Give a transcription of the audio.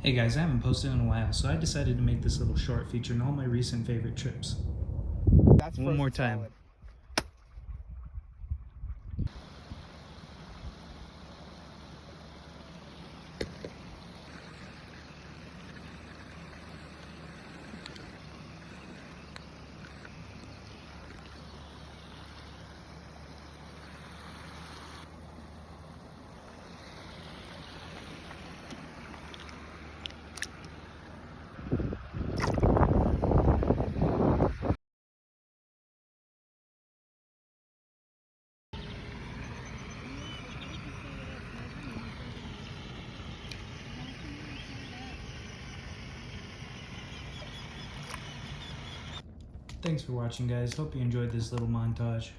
Hey guys, I haven't posted in a while, so I decided to make this little short featuring all my recent favorite trips. That's One more frozen time. solid. Thanks for watching guys, hope you enjoyed this little montage.